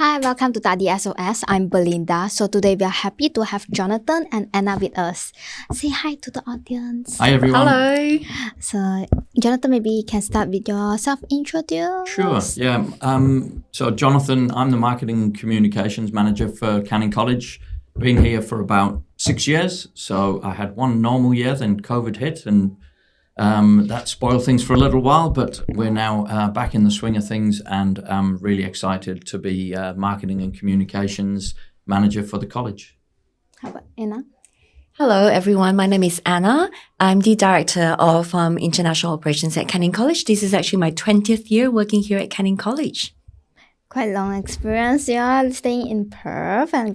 Hi, welcome to DADISOS. I'm Belinda. So today we are happy to have Jonathan and Anna with us. Say hi to the audience. Hi everyone. Hello. So Jonathan, maybe you can start with your self-introduce. Sure, yeah. So Jonathan, I'm the Marketing and Communications Manager for Canning College. Been here for about 6 years. So I had one normal year, then COVID hit and that spoiled things for a little while, but we're now back in the swing of things, and I'm really excited to be Marketing and Communications Manager for the college. How about Anna? Hello, everyone. My name is Anna. I'm the Director of International Operations at Canning College. This is actually my 20th year working here at Canning College. Quite long experience. You're staying in Perth and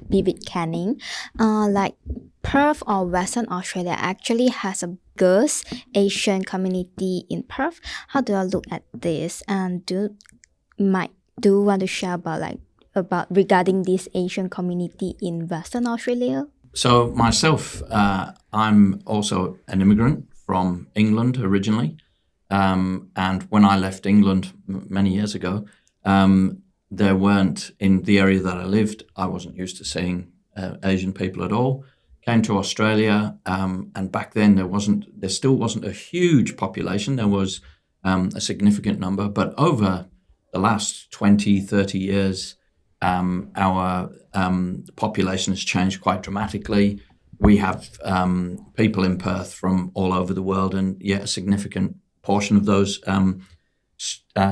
be with Canning. Like Perth or Western Australia actually has a girls Asian community in Perth. How do I look at this? And do you want to share about regarding this Asian community in Western Australia? So myself, I'm also an immigrant from England originally. And when I left England many years ago, there weren't, in the area that I lived, I wasn't used to seeing Asian people at all. Came to Australia, and back then there still wasn't a huge population. There was a significant number, but over the last 20, 30 years, our population has changed quite dramatically. We have people in Perth from all over the world, and yet a significant portion of those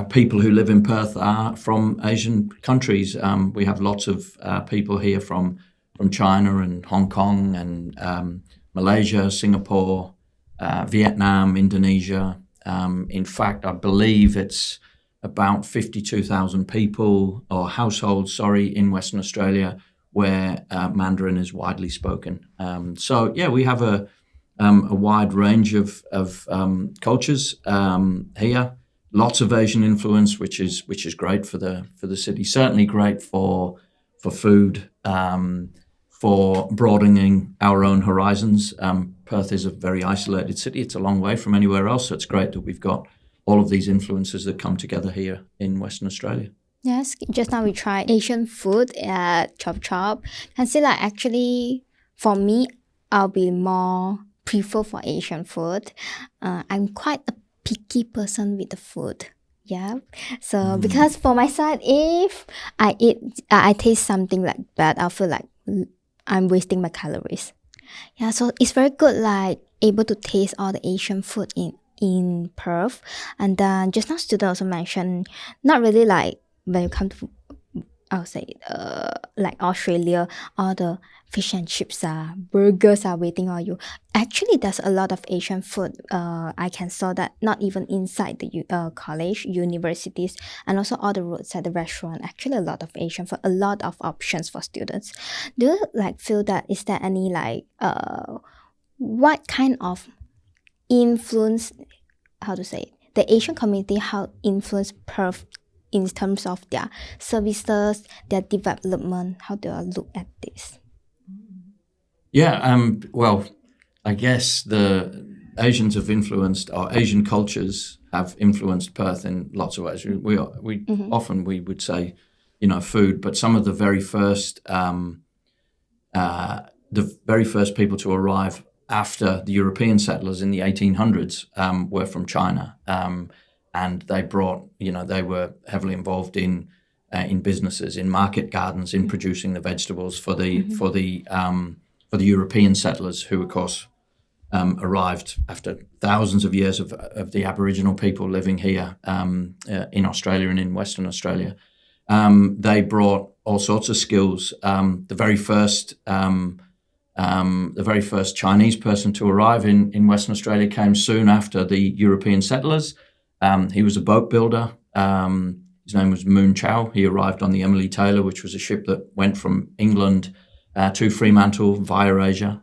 people who live in Perth are from Asian countries. We have lots of people here from China and Hong Kong and Malaysia, Singapore, Vietnam, Indonesia. In fact, I believe it's about 52,000 people or households, in Western Australia where Mandarin is widely spoken. So yeah, we have a wide range of cultures here. Lots of Asian influence, which is great for the city. Certainly great for food. For broadening our own horizons. Perth is a very isolated city. It's a long way from anywhere else, so it's great that we've got all of these influences that come together here in Western Australia. Yes, just now we tried Asian food at Chop Chop. And see, actually, for me, I'll be more prefer for Asian food. I'm quite a picky person with the food. Yeah, so because for my side, if I taste something like that, I'll feel like I'm wasting my calories. Yeah, so it's very good, able to taste all the Asian food in Perth. And then just now student also mentioned, not really when you come to, I'll say, Australia, all the fish and chips burgers are waiting on you. Actually, there's a lot of Asian food. I can saw that not even inside the college, universities, and also all the roadside, the restaurant. Actually, a lot of Asian food, a lot of options for students. Do you feel that is there any what kind of influence? How to say it? The Asian community how influence Perth in terms of their services, their development? How do I look at this? Yeah, well, I guess the Asians have influenced, or Asian cultures have influenced Perth in lots of ways. We often we would say, food, but some of the very first people to arrive after the European settlers in the 1800s were from China, and they brought, they were heavily involved in businesses, in market gardens, in producing the vegetables for the European settlers, who of course arrived after thousands of years of the Aboriginal people living here in Australia and in Western Australia. They brought all sorts of skills. The very first Chinese person to arrive in Western Australia came soon after the European settlers. He was a boat builder. His name was Moon Chow. He arrived on the Emily Taylor, which was a ship that went from England to Fremantle via Asia.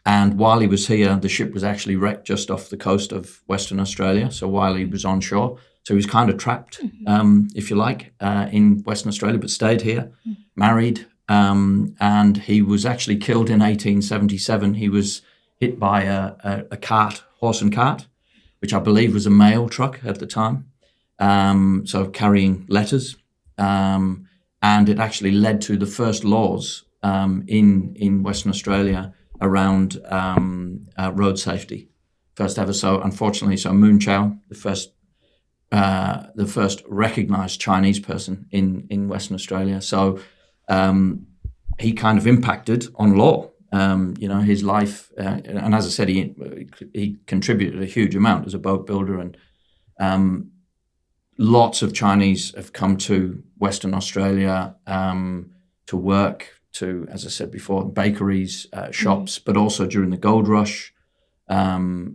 And while he was here, the ship was actually wrecked just off the coast of Western Australia. So while he was on shore, so he was kind of trapped, if you like, in Western Australia, but stayed here, married, and he was actually killed in 1877. He was hit by a cart, horse and cart, which I believe was a mail truck at the time, so carrying letters. and it actually led to the first laws in Western Australia around road safety. First ever. So unfortunately, Moon Chow, the first recognised Chinese person in Western Australia. So he kind of impacted on law. His life, and as I said, he contributed a huge amount as a boat builder, and lots of Chinese have come to Western Australia to work, to, as I said before, bakeries, shops, but also during the gold rush.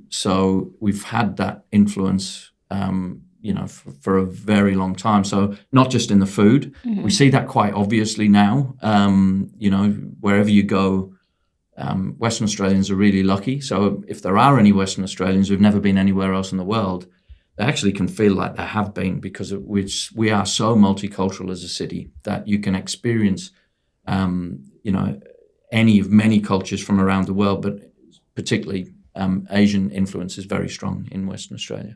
So we've had that influence, for a very long time. So not just in the food, we see that quite obviously now. Wherever you go, Western Australians are really lucky. So if there are any Western Australians who've never been anywhere else in the world, they actually can feel like they have been, because we are so multicultural as a city that you can experience, any of many cultures from around the world, but particularly Asian influence is very strong in Western Australia.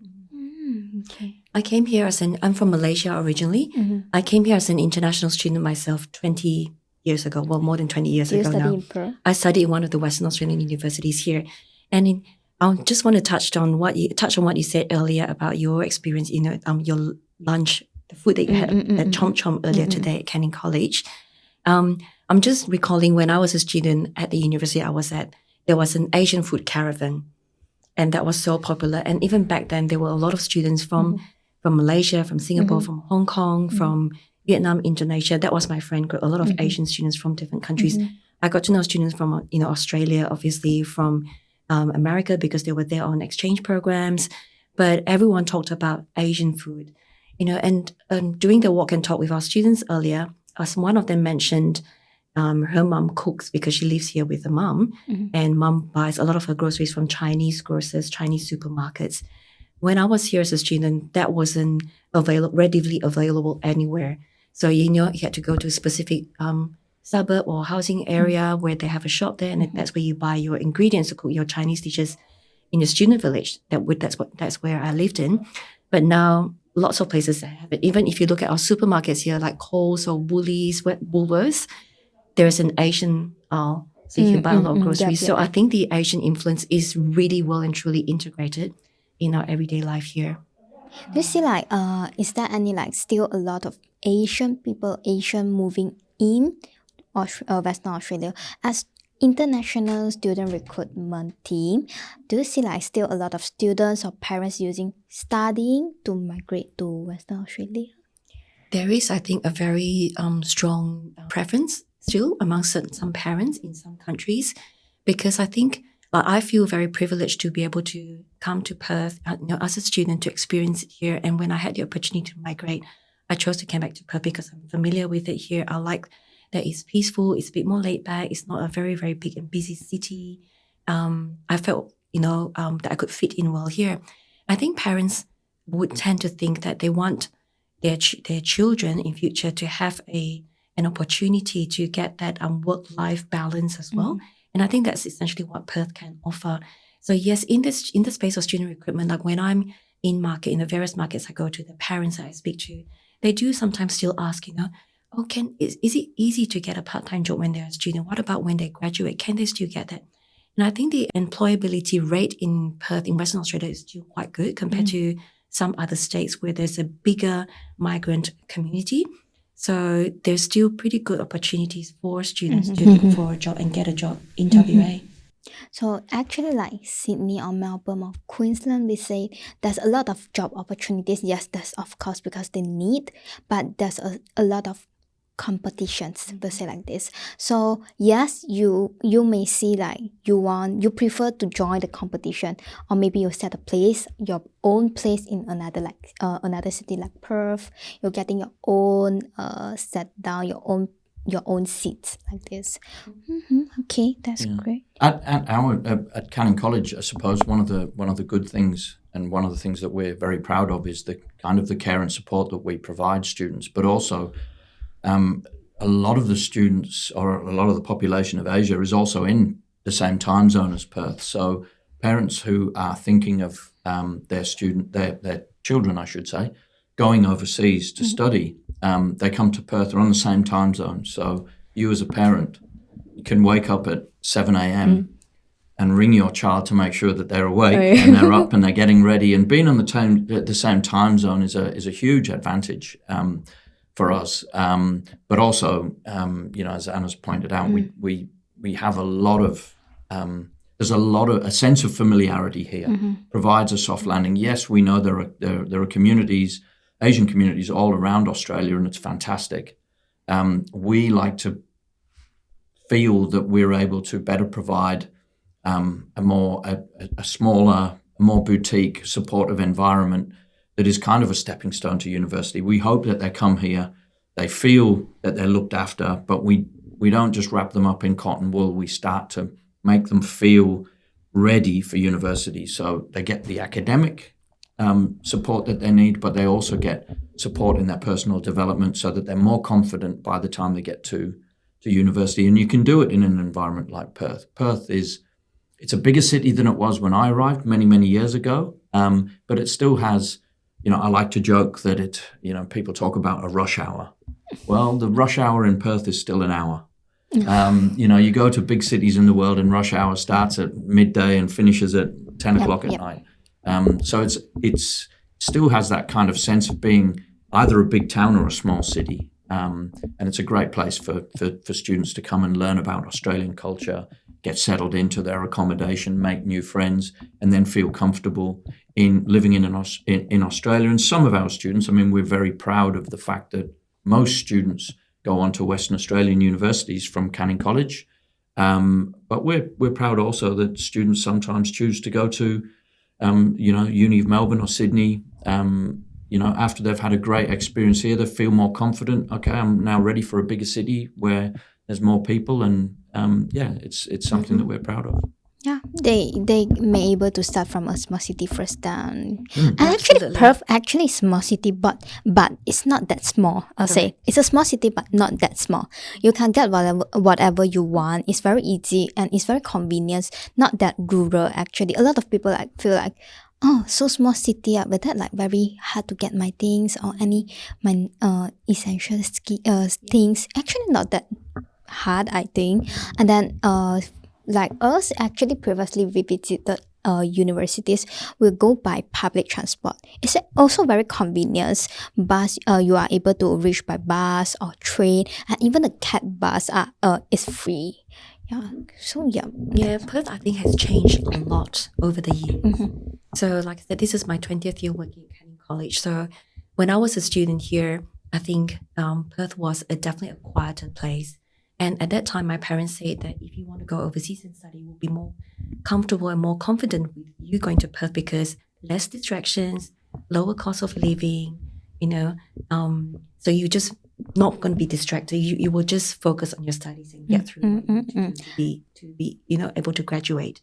Okay. I came here I'm from Malaysia originally. I came here as an international student myself 20 years ago, well, more than 20 years ago now. You studied in Perth? I studied in one of the Western Australian universities here. And I just want to touch on what you said earlier about your experience, your lunch, the food that you had at Chomp Chomp earlier today at Canning College. I'm just recalling when I was a student at the university I was at, there was an Asian food caravan. And that was so popular. And even back then, there were a lot of students from Malaysia, from Singapore, from Hong Kong, from Vietnam, Indonesia. That was my friend group, a lot of Asian students from different countries. I got to know students from, Australia, obviously, from America, because they were there on exchange programs. But everyone talked about Asian food, and during the walk and talk with our students earlier, as one of them mentioned, her mom cooks because she lives here with her mom, and mom buys a lot of her groceries from Chinese grocers, Chinese supermarkets. When I was here as a student, that wasn't readily available anywhere. So, you had to go to a specific suburb or housing area where they have a shop there, and that's where you buy your ingredients to cook your Chinese dishes in the student village. That's where I lived in. But now lots of places have it. Even if you look at our supermarkets here, like Coles or Woolies, Woolworths, there's an Asian aisle, so you can buy a lot of groceries. So I think the Asian influence is really well and truly integrated in our everyday life here. Do you see is there any still a lot of Asian moving in Western Australia as international student recruitment team? Do you see still a lot of students or parents studying to migrate to Western Australia? There is, I think, a very strong preference still amongst some parents in some countries, because I think I feel very privileged to be able to come to Perth as a student to experience it here. And when I had the opportunity to migrate, I chose to come back to Perth because I'm familiar with it here. I like that it's peaceful, it's a bit more laid back, it's not a very, very big and busy city. I felt, that I could fit in well here. I think parents would tend to think that they want their children in future to have an opportunity to get that work-life balance as well. And I think that's essentially what Perth can offer. So yes, in the space of student recruitment, when I'm in the various markets I go to, the parents that I speak to, they do sometimes still ask, is it easy to get a part-time job when they're a student? What about when they graduate? Can they still get that? And I think the employability rate in Perth, in Western Australia, is still quite good compared to some other states where there's a bigger migrant community. So there's still pretty good opportunities for students to look for a job and get a job in WA. So actually Sydney or Melbourne or Queensland, we say there's a lot of job opportunities. Yes, there's of course because they need, but there's a lot of competitions, we'll say like this. So yes, you may see you prefer to join the competition, or maybe you set your own place in another city like Perth. You're getting your own set down, your own seats like this. Okay, that's great. At Canning College, I suppose one of the good things, and one of the things that we're very proud of, is the kind of the care and support that we provide students, but also a lot of the students, or a lot of the population of Asia, is also in the same time zone as Perth. So parents who are thinking of their children, I should say, going overseas to study, they come to Perth, they're on the same time zone. So you as a parent can wake up at 7 a.m. and ring your child to make sure that they're awake and they're up and they're getting ready. And being on the same time zone is a huge advantage for us. But also, as Anna's pointed out, we have a lot of there's a sense of familiarity here. Provides a soft landing. Yes, we know there are communities, Asian communities all around Australia, and it's fantastic. We like to feel that we're able to better provide a smaller, more boutique, supportive environment that is kind of a stepping stone to university. We hope that they come here, they feel that they're looked after, but we don't just wrap them up in cotton wool. We start to make them feel ready for university. So they get the academic support that they need, but they also get support in their personal development so that they're more confident by the time they get to university. And you can do it in an environment like Perth. Perth it's a bigger city than it was when I arrived many, many years ago, but it still has, I like to joke that people talk about a rush hour. Well, the rush hour in Perth is still an hour. You go to big cities in the world and rush hour starts at midday and finishes at 10 o'clock at night. So it still has that kind of sense of being either a big town or a small city. And it's a great place for students to come and learn about Australian culture, get settled into their accommodation, make new friends, and then feel comfortable in living in Australia. And some of our students, we're very proud of the fact that most students go on to Western Australian universities from Canning College. But we're proud also that students sometimes choose to go to, Uni of Melbourne or Sydney. After they've had a great experience here, they feel more confident. Okay, I'm now ready for a bigger city where there's more people, and it's something that we're proud of. Yeah, they may able to start from a small city first down. And actually, Perth actually is a small city, but it's not that small. I'll say it's a small city, but not that small. You can get whatever you want. It's very easy and it's very convenient. Not that rural actually. A lot of people feel like, oh, so small city, but that very hard to get my things or my essential things. Actually, not that hard, I think. And then like us, actually previously we visited universities, we go by public transport. It's also very convenient. Bus, you are able to reach by bus or train, and even the cab bus is free. Yeah. So yeah, Perth I think has changed a lot over the years. So like I said, this is my 20th year working at Canning College. So when I was a student here, I think Perth was definitely a quieter place. And at that time, my parents said that if you want to go overseas and study, you'll be more comfortable and more confident with you going to Perth because less distractions, lower cost of living, so you're just not going to be distracted. You will just focus on your studies and get through to be able to graduate.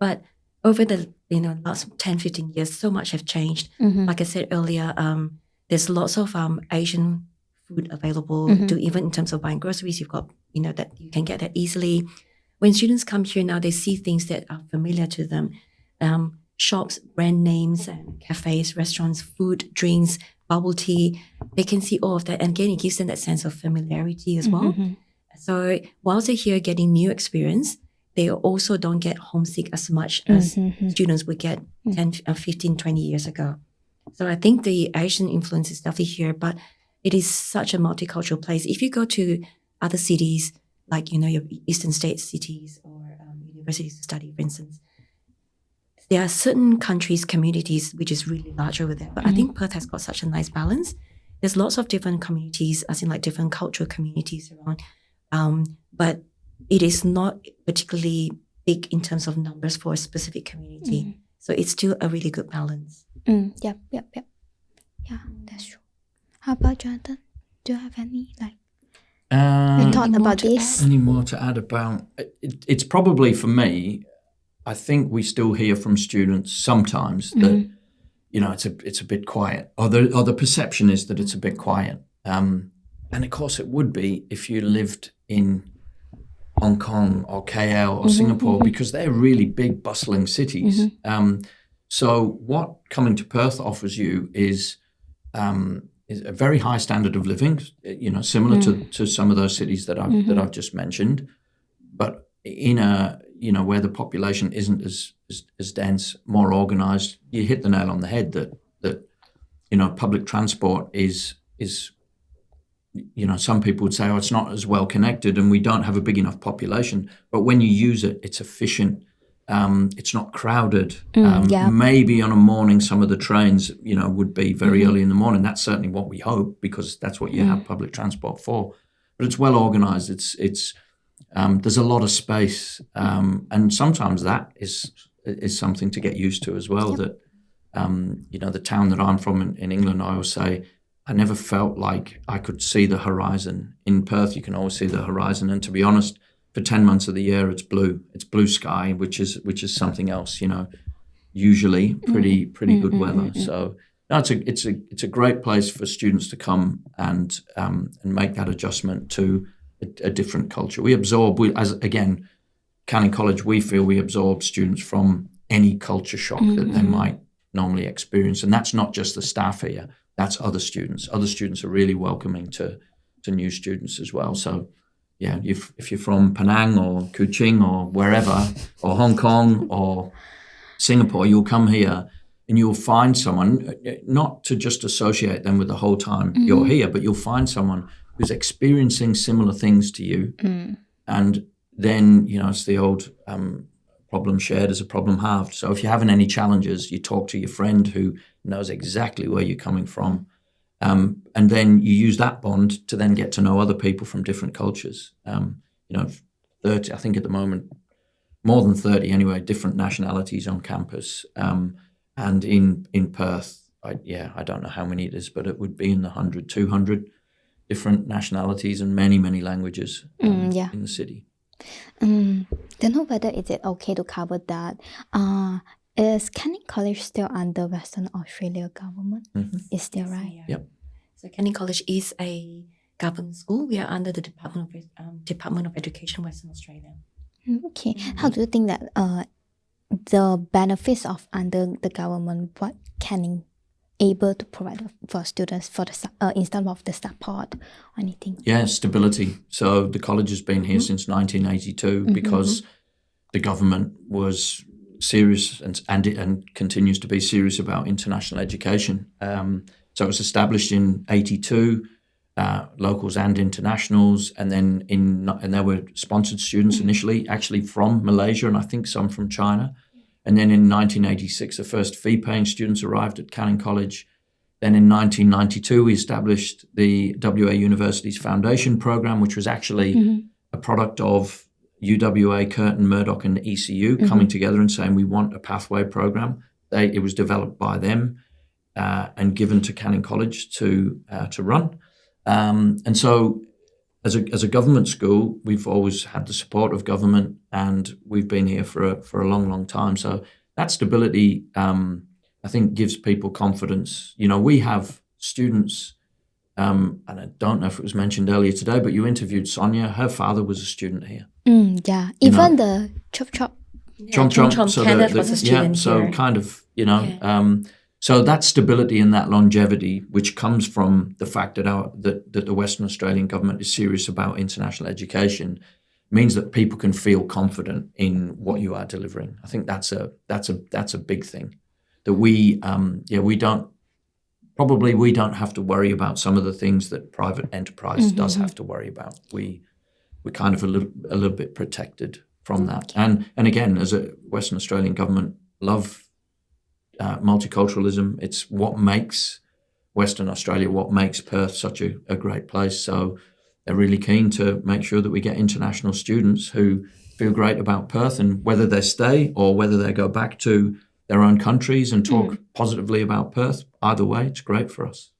But over the last 10, 15 years, so much have changed. Like I said earlier, there's lots of Asian food available to even in terms of buying groceries. You've got that you can get that easily. When students come here now, they see things that are familiar to them. Shops, brand names, and cafes, restaurants, food, drinks, bubble tea. They can see all of that, and again, it gives them that sense of familiarity as well. So whilst they're here getting new experience, they also don't get homesick as much as students would get 10, 15, 20 years ago. So I think the Asian influence is definitely here, but it is such a multicultural place. If you go to other cities, like, your eastern state cities or universities to study, for instance, there are certain countries, communities, which is really large over there. But I think Perth has got such a nice balance. There's lots of different communities, as in like different cultural communities around. But it is not particularly big in terms of numbers for a specific community. So it's still a really good balance. Yep. Yeah, that's true. How about Jonathan? Do you have any thought about this? Any more to add about it's probably for me, I think we still hear from students sometimes that it's a bit quiet, or the perception is that it's a bit quiet. And of course it would be if you lived in Hong Kong or KL or Singapore, because they're really big, bustling cities. So what coming to Perth offers you is a very high standard of living, similar to some of those cities that I've just mentioned, but in a where the population isn't as dense, more organized. You hit the nail on the head that public transport is some people would say, oh, it's not as well connected and we don't have a big enough population, but when you use it, it's efficient. It's not crowded. Maybe on a morning, some of the trains, would be very early in the morning. That's certainly what we hope, because that's what you have public transport for. But it's well organized. It's there's a lot of space, and sometimes that is something to get used to as well. That the town that I'm from in England, I always say, I never felt like I could see the horizon. In Perth, you can always see the horizon, and to be honest, for 10 months of the year, it's blue sky, which is something else, usually pretty good weather. So no, it's a great place for students to come and make that adjustment to a different culture. Again, Canning College, we feel we absorb students from any culture shock that they might normally experience. And that's not just the staff here, that's other students. Other students are really welcoming to new students as well. So yeah, if you're from Penang or Kuching or wherever, or Hong Kong or Singapore, you'll come here and you'll find someone, not to just associate them with the whole time you're here, but you'll find someone who's experiencing similar things to you. And then, it's the old problem shared is a problem halved. So if you're having any challenges, you talk to your friend who knows exactly where you're coming from. And then you use that bond to then get to know other people from different cultures. 30, I think at the moment, more than 30 anyway, different nationalities on campus. And in Perth, I don't know how many it is, but it would be in the 100, 200 different nationalities and many, many languages in the city. Don't know whether is it okay to cover that. Is Canning College still under Western Australia government? Is still right? Yeah. Yep. So Canning College is a government school. We are under the Department of Education, Western Australia. Okay. How do you think that the benefits of under the government, what Canning able to provide for students for the instead of the support or anything? Yeah, stability. So the college has been here since 1982 because the government was serious and continues to be serious about international education. So it was established in 82, locals and internationals, and then and there were sponsored students initially, actually from Malaysia and I think some from China. And then in 1986, the first fee-paying students arrived at Canning College. Then in 1992, we established the WA University's Foundation Program, which was actually a product of UWA, Curtin, Murdoch and ECU coming together and saying we want a pathway program. It was developed by them and given to Canning College to run. And so as a government school, we've always had the support of government and we've been here for a long, long time. So that stability, I think, gives people confidence. We have students, and I don't know if it was mentioned earlier today, but you interviewed Sonia. Her father was a student here. Even the Chop Chop. Chom. So Kenneth was a student so here. kind of, so that stability and that longevity, which comes from the fact that the Western Australian government is serious about international education, means that people can feel confident in what you are delivering. I think that's a big thing. That we don't have to worry about some of the things that private enterprise does have to worry about. We're kind of a little bit protected from that. And again, as a Western Australian government, love multiculturalism. It's what makes Western Australia, what makes Perth such a great place. So they're really keen to make sure that we get international students who feel great about Perth, and whether they stay or whether they go back to their own countries and talk positively about Perth, either way, it's great for us.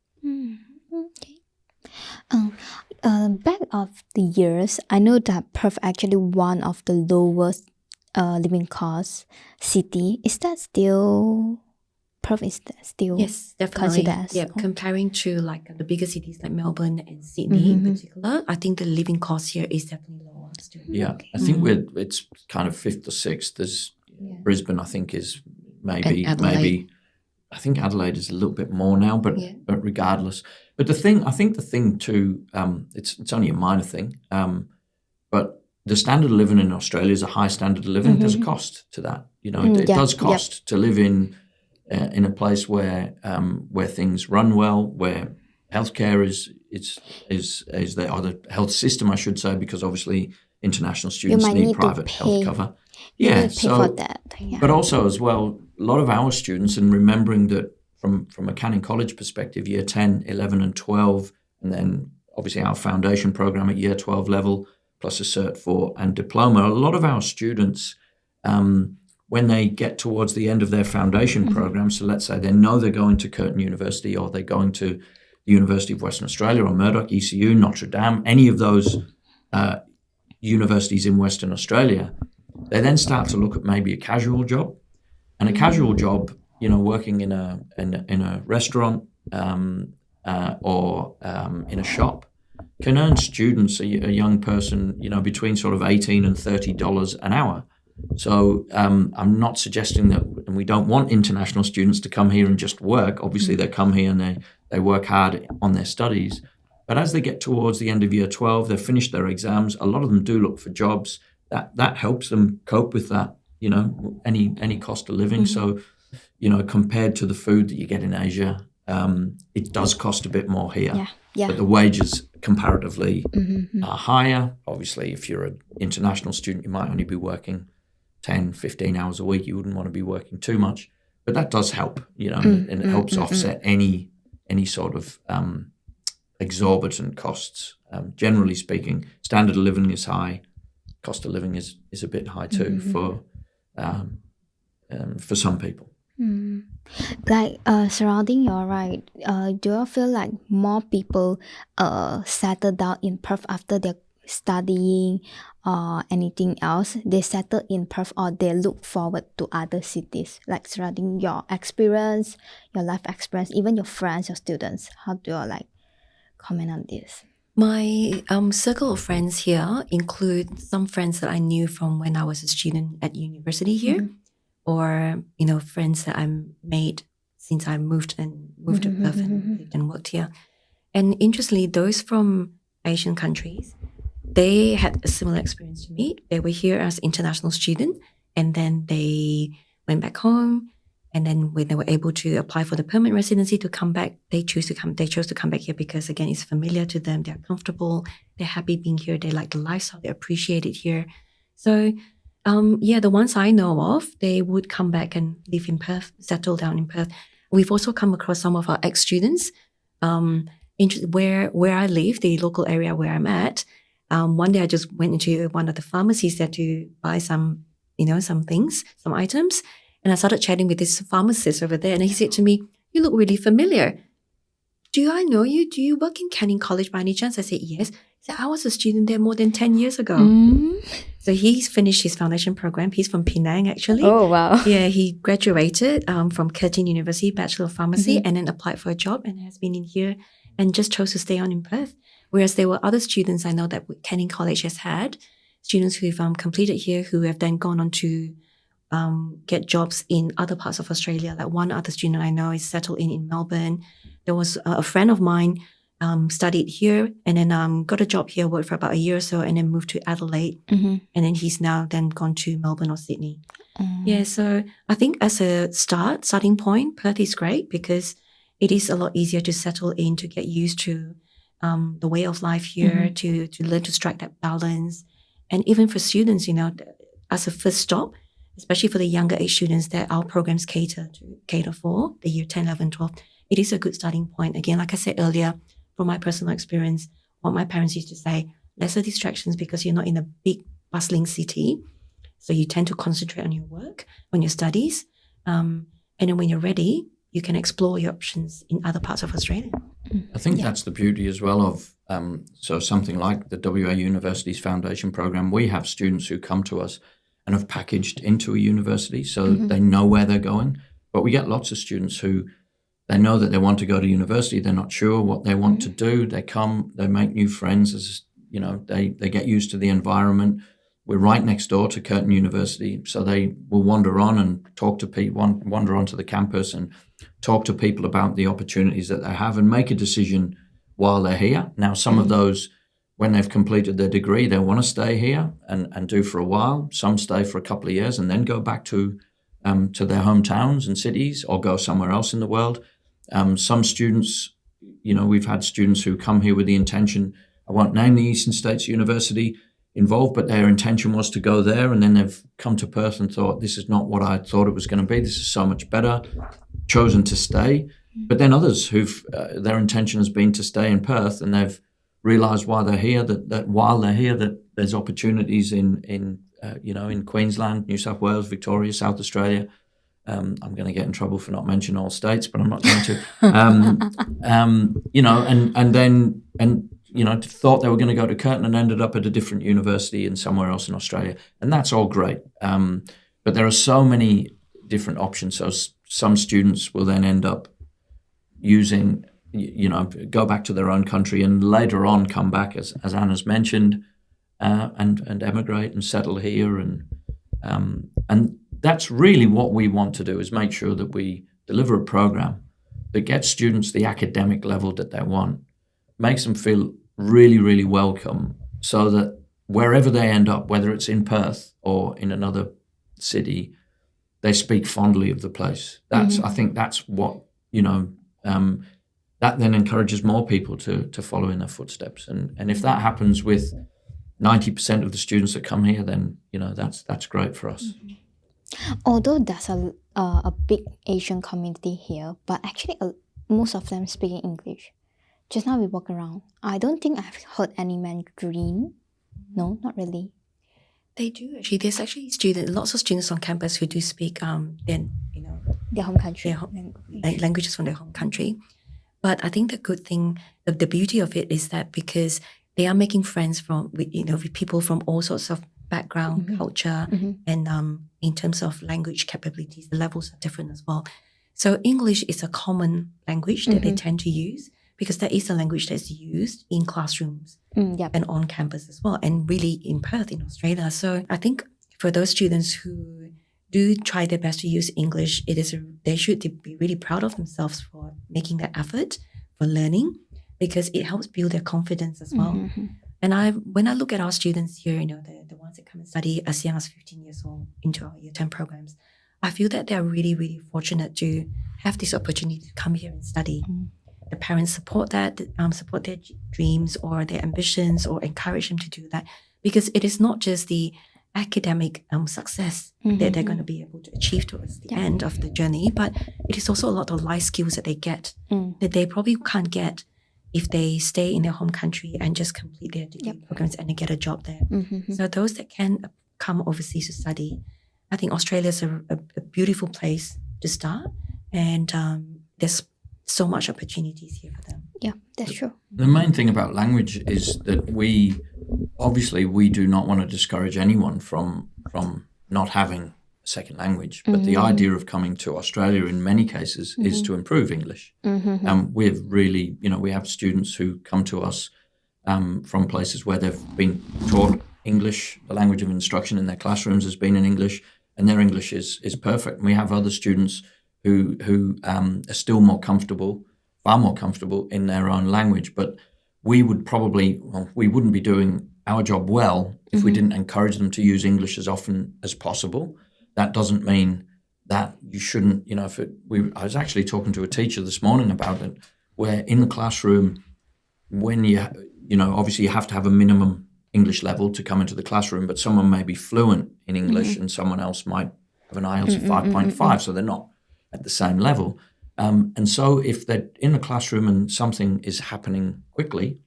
Back of the years, I know that Perth actually one of the lowest living cost city. Is that still Perth is still Yes, definitely. considered? Yeah, comparing to like the bigger cities like Melbourne and Sydney in particular, I think the living cost here is definitely lower still. Yeah, I think it's kind of fifth or sixth. There's Brisbane, I think, is maybe I think Adelaide is a little bit more now, but regardless. But I think the thing too, it's only a minor thing, but the standard of living in Australia is a high standard of living. There's a cost to that. It does cost to live in a place where things run well, where healthcare is the health system, I should say, because obviously international students need private health cover. Pay for that. But also as well, a lot of our students, and remembering that from a Canning College perspective, year 10, 11 and 12, and then obviously our foundation program at year 12 level, plus a Cert 4 and diploma, a lot of our students, when they get towards the end of their foundation program, so let's say they know they're going to Curtin University or they're going to the University of Western Australia or Murdoch, ECU, Notre Dame, any of those universities in Western Australia, they then start to look at maybe a casual job. And a casual job, working in a restaurant or in a shop, can earn students, a young person, between sort of $18 and $30 an hour. So I'm not suggesting that, and we don't want international students to come here and just work. Obviously, they come here and they work hard on their studies. But as they get towards the end of year 12, they've finished their exams. A lot of them do look for jobs. That helps them cope with that, any cost of living. So, compared to the food that you get in Asia, it does cost a bit more here. Yeah. But the wages comparatively are higher. Obviously, if you're an international student, you might only be working 10, 15 hours a week. You wouldn't want to be working too much. But that does help, and it helps offset any sort of exorbitant costs. Generally speaking, standard of living is high. Cost of living is a bit high too for some people. Surrounding your right, do you feel like more people settle down in Perth after they're studying or anything else? They settle in Perth or they look forward to other cities? Like surrounding your experience, your life experience, even your friends, your students. How do you comment on this? My circle of friends here include some friends that I knew from when I was a student at university here, or friends that I made since I moved to Perth and lived and worked here. And interestingly, those from Asian countries, they had a similar experience to me. They were here as international students, and then they went back home. And then when they were able to apply for the permanent residency to come back, they chose to come back here because, again, it's familiar to them. They're comfortable. They're happy being here. They like the lifestyle. They appreciate it here. So, the ones I know of, they would come back and live in Perth, settle down in Perth. We've also come across some of our ex-students where I live, the local area where I'm at. One day I just went into one of the pharmacies there to buy some things, some items. And I started chatting with this pharmacist over there, and he said to me, "You look really familiar. Do I know you? Do you work in Canning College by any chance?" I said, "Yes." He said, "I was a student there more than 10 years ago." So he's finished his foundation program. He's from Penang, actually. Oh, wow. Yeah, he graduated from Curtin University, Bachelor of Pharmacy, and then applied for a job and has been in here and just chose to stay on in Perth. Whereas there were other students I know that Canning College has had, students who've completed here who have then gone on to get jobs in other parts of Australia. Like one other student I know is settled in Melbourne. There was a friend of mine studied here and then got a job here, worked for about a year or so, and then moved to Adelaide. And then he's now then gone to Melbourne or Sydney. Yeah, so I think as a starting point, Perth is great because it is a lot easier to settle in, to get used to the way of life here, to learn to strike that balance. And even for students, as a first stop, especially for the younger age students that our programs cater for, the year 10, 11, 12, it is a good starting point. Again, like I said earlier, from my personal experience, what my parents used to say, lesser distractions because you're not in a big bustling city. So you tend to concentrate on your work, on your studies. And then when you're ready, you can explore your options in other parts of Australia. I think that's the beauty as well of so something like the WA University's foundation program. We have students who come to us and have packaged into a university so they know where they're going. But we get lots of students who they know that they want to go to university. They're not sure what they want to do. They come, they make new friends. They get used to the environment. we're right next door to Curtin University, so they will wander on and talk to people, wander onto the campus and talk to people about the opportunities that they have and make a decision while they're here. Now, some of those, when they've completed their degree, they want to stay here and do for a while. Some stay for a couple of years and then go back to their hometowns and cities or go somewhere else in the world. Some students, we've had students who come here with the intention, I won't name the Eastern States University involved, but their intention was to go there, and then they've come to Perth and thought, this is not what I thought it was going to be. This is so much better, chosen to stay. But then others who've their intention has been to stay in Perth, and they've realised while they're here that there's opportunities in Queensland, New South Wales, Victoria, South Australia. I'm going to get in trouble for not mentioning all states, but I'm not going to. Thought they were going to go to Curtin and ended up at a different university in somewhere else in Australia. And that's all great. But there are so many different options. So some students will then end up using, go back to their own country and later on come back, as Anna's mentioned, and emigrate and settle here. And that's really what we want to do, is make sure that we deliver a program that gets students the academic level that they want, makes them feel really, really welcome, so that wherever they end up, whether it's in Perth or in another city, they speak fondly of the place. I think that's what, that then encourages more people to follow in their footsteps. And if that happens with 90% of the students that come here, then, that's great for us. Although there's a big Asian community here, but actually most of them speaking English. Just now we walk around. I don't think I've heard any Mandarin. No, not really. They do actually. There's actually lots of students on campus who do speak their home country, languages from their home country. But I think the good thing, the beauty of it is that because they are making friends with people from all sorts of background, culture, and in terms of language capabilities, the levels are different as well. So English is a common language that they tend to use, because that is a language that's used in classrooms and on campus as well, and really in Perth, in Australia. So I think for those students who do try their best to use English, they should be really proud of themselves for making that effort, for learning, because it helps build their confidence as well. And when I look at our students here, the ones that come and study as young as 15 years old into our Year 10 programs, I feel that they're really, really fortunate to have this opportunity to come here and study. The parents support that, support their dreams or their ambitions, or encourage them to do that, because it is not just the academic success that they're going to be able to achieve towards the end of the journey, but it is also a lot of life skills that they get that they probably can't get if they stay in their home country and just complete their degree programs and they get a job there. So those that can come overseas to study, I think Australia is a beautiful place to start, and there's so much opportunities here for them. Yeah, that's true. The main thing about language is that we do not want to discourage anyone from not having a second language. But the idea of coming to Australia in many cases is to improve English. We've really, we have students who come to us from places where they've been taught English, the language of instruction in their classrooms has been in English, and their English is perfect. And we have other students who are still far more comfortable in their own language. But we wouldn't be doing our job well if we didn't encourage them to use English as often as possible. That doesn't mean that you shouldn't, I was actually talking to a teacher this morning about it, where in the classroom, when obviously you have to have a minimum English level to come into the classroom, but someone may be fluent in English and someone else might have an IELTS of 5.5, so they're not at the same level. And so if they're in the classroom and something is happening quickly,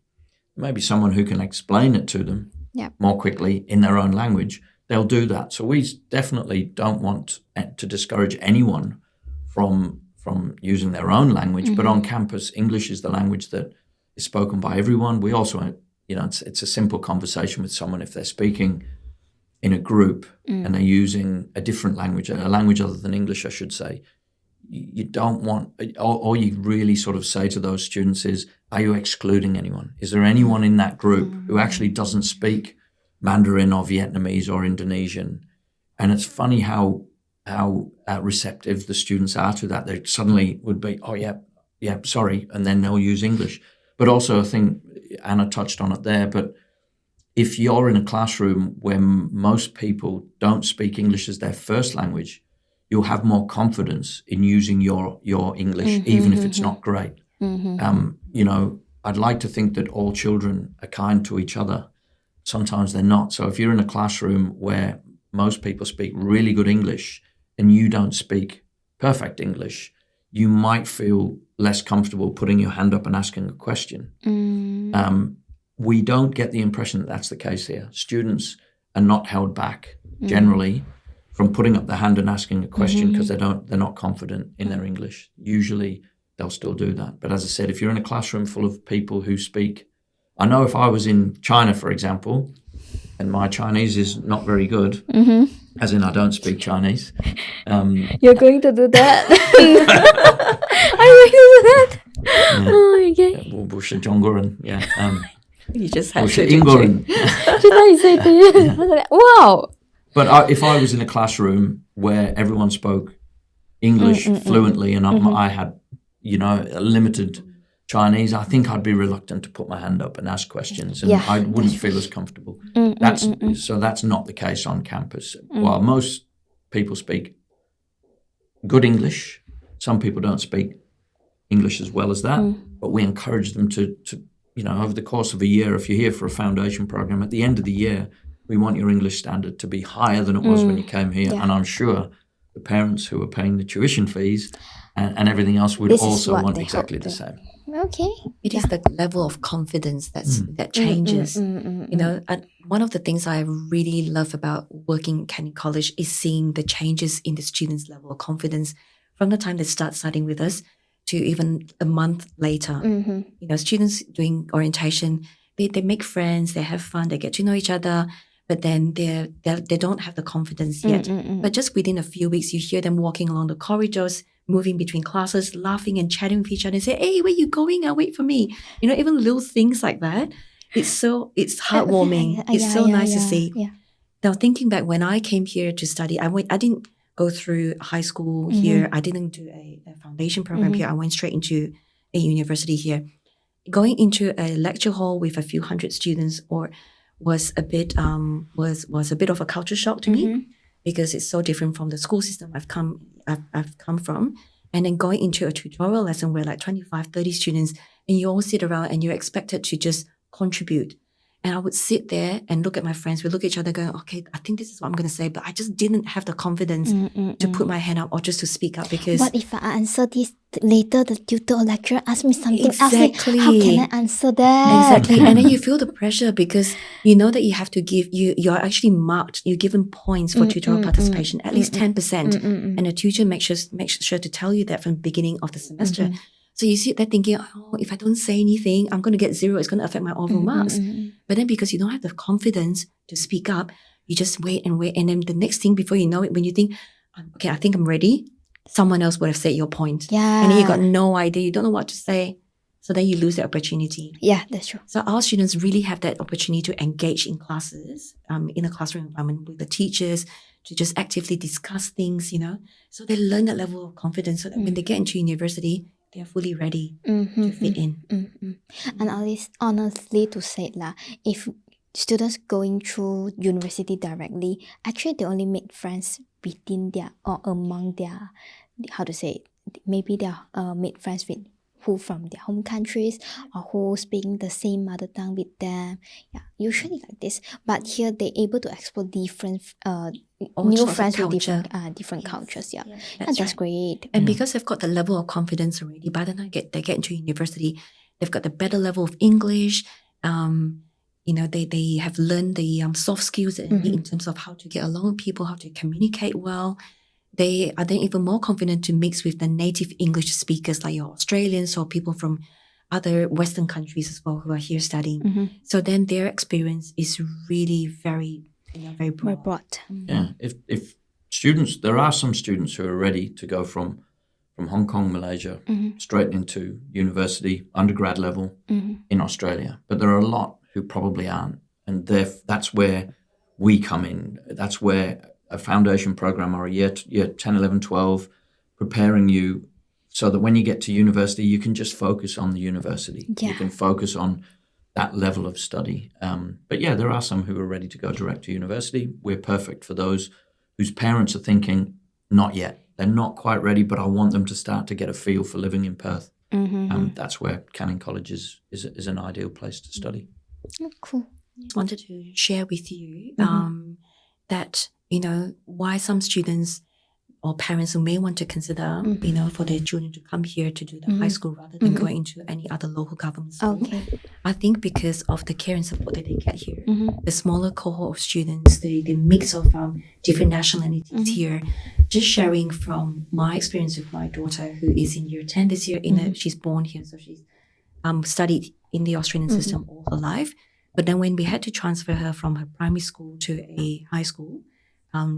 maybe someone who can explain it to them more quickly in their own language, they'll do that. So we definitely don't want to discourage anyone from using their own language, but on campus, English is the language that is spoken by everyone. We also, it's a simple conversation with someone if they're speaking in a group and they're using a different language, a language other than English, I should say. You don't want, all you really sort of say to those students is, are you excluding anyone? Is there anyone in that group who actually doesn't speak Mandarin or Vietnamese or Indonesian. And it's funny how receptive the students are to that. They suddenly would be, oh, yeah, sorry, and then they'll use English. But also, I think Anna touched on it there, but if you're in a classroom where most people don't speak English as their first language, you'll have more confidence in using your English, even if it's not great. You know, I'd like to think that all children are kind to each other. Sometimes they're not. So if you're in a classroom where most people speak really good English and you don't speak perfect English, you might feel less comfortable putting your hand up and asking a question. We don't get the impression that that's the case here. Students are not held back generally from putting up their hand and asking a question because they're not confident in their English. Usually they'll still do that. But as I said, if you're in a classroom full of people who speak, I know if I was in China, for example, and my Chinese is not very good, as in I don't speak Chinese. You're going to do that? Are you going to do that? Yeah. Oh, okay. You just had to. Wow. But if I was in a classroom where everyone spoke English fluently and I had, you know, a limited Chinese, I think I'd be reluctant to put my hand up and ask questions, and I wouldn't feel as comfortable. So that's not the case on campus. While most people speak good English, some people don't speak English as well as that, but we encourage them to, you know, over the course of a year, if you're here for a foundation program, at the end of the year, we want your English standard to be higher than it was when you came here. And I'm sure the parents who are paying the tuition fees and everything else would also want exactly the same. Okay. It is the level of confidence that changes. You know, and one of the things I really love about working in Canning College is seeing the changes in the students' level of confidence from the time they start studying with us to even a month later. You know, students doing orientation, they make friends, they have fun, they get to know each other, but then they don't have the confidence yet. But just within a few weeks, you hear them walking along the corridors, moving between classes, laughing and chatting with each other and say, hey, where you going? Wait for me. You know, even little things like that. It's heartwarming. It's so nice to see. Now, thinking back when I came here to study, I didn't go through high school here. I didn't do a foundation program here. I went straight into a university here. Going into a lecture hall with a few hundred students was a bit of a culture shock to me, because it's so different from the school system I've come from. And then going into a tutorial lesson where like 25, 30 students, and you all sit around and you're expected to just contribute. And I would sit there and look at my friends. We look at each other going, okay, I think this is what I'm going to say. But I just didn't have the confidence to put my hand up or just to speak up, because... What if I answer this later, the tutor or lecturer asks me something else? Exactly. How can I answer that? Exactly. And then you feel the pressure because you know that you have to give, you're actually marked, you're given points for tutorial participation, at least 10%. And the tutor makes sure to tell you that from the beginning of the semester. So you sit there thinking, oh, if I don't say anything, I'm going to get 0. It's going to affect my overall marks. But then because you don't have the confidence to speak up, you just wait. And then the next thing, before you know it, when you think, okay, I think I'm ready, someone else would have said your point. And then you got no idea. You don't know what to say. So then you lose the opportunity. Yeah, that's true. So our students really have that opportunity to engage in classes, in a classroom environment with the teachers, to just actively discuss things, you know. So they learn that level of confidence so that when they get into university, they're fully ready to fit in. And honestly to say, if students going through university directly, actually they only make friends within their or among their, how to say, maybe they are made friends with who from their home countries or who speaking the same mother tongue with them. Yeah, usually like this. But here they're able to explore different new friends with different cultures. Yeah, that's great. And because they've got the level of confidence already, by the time they get into university, they've got the better level of English. You know, they have learned the soft skills in terms of how to get along with people, how to communicate well. They are then even more confident to mix with the native English speakers like your Australians or people from other Western countries as well who are here studying. So then their experience is really very broad. Yeah, if students, there are some students who are ready to go from Hong Kong, Malaysia, straight into university, undergrad level in Australia. But there are a lot who probably aren't. And that's where we come in. That's where a foundation program or a year 10, 11, 12, preparing you so that when you get to university, you can just focus on the university. Yeah. You can focus on that level of study. But yeah, there are some who are ready to go direct to university. We're perfect for those whose parents are thinking, not yet. They're not quite ready, but I want them to start to get a feel for living in Perth. That's where Canning College is an ideal place to study. Oh, cool. Just wanted to share with you that, why some students or parents who may want to consider, for their children to come here to do the high school rather than going into any other local government school. Okay. I think because of the care and support that they get here, the smaller cohort of students, the mix of different nationalities here, just sharing from my experience with my daughter who is in year 10 this year, she's born here, so she's studied in the Australian system all her life. But then when we had to transfer her from her primary school to a high school,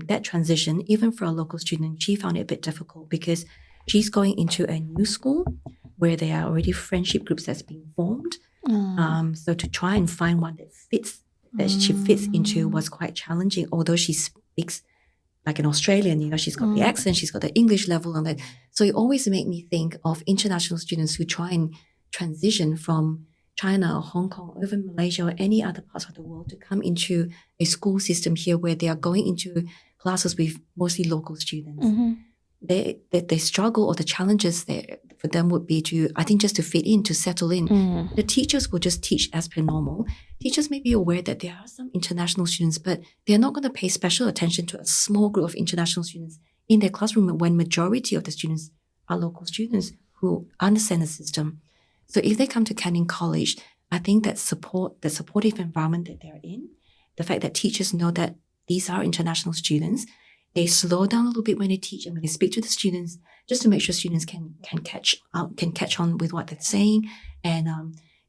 that transition, even for a local student, she found it a bit difficult because she's going into a new school where there are already friendship groups that's being formed. So to try and find one that she fits into was quite challenging, although she speaks like an Australian, she's got the accent, she's got the English level and that. So it always made me think of international students who try and transition from China or Hong Kong or even Malaysia or any other parts of the world to come into a school system here where they are going into classes with mostly local students. They struggle, or the challenges there for them would be just to fit in, to settle in. The teachers will just teach as per normal. Teachers may be aware that there are some international students, but they're not going to pay special attention to a small group of international students in their classroom when majority of the students are local students who understand the system. So if they come to Canning College, I think that the supportive environment that they're in, the fact that teachers know that these are international students, they slow down a little bit when they teach and when they speak to the students, just to make sure students can catch on with what they're saying, and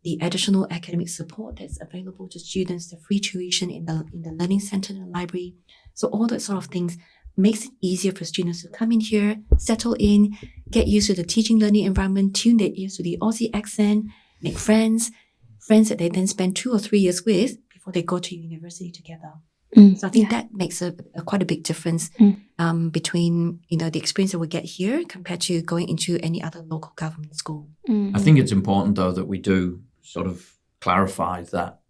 the additional academic support that's available to students, the free tuition in the learning center and the library. So all that sort of things makes it easier for students to come in here, settle in, get used to the teaching learning environment, tune their ears to the Aussie accent, make friends that they then spend 2 or 3 years with before they go to university together. So I think that makes quite a big difference between the experience that we get here compared to going into any other local government school. I think it's important though that we do sort of clarify that,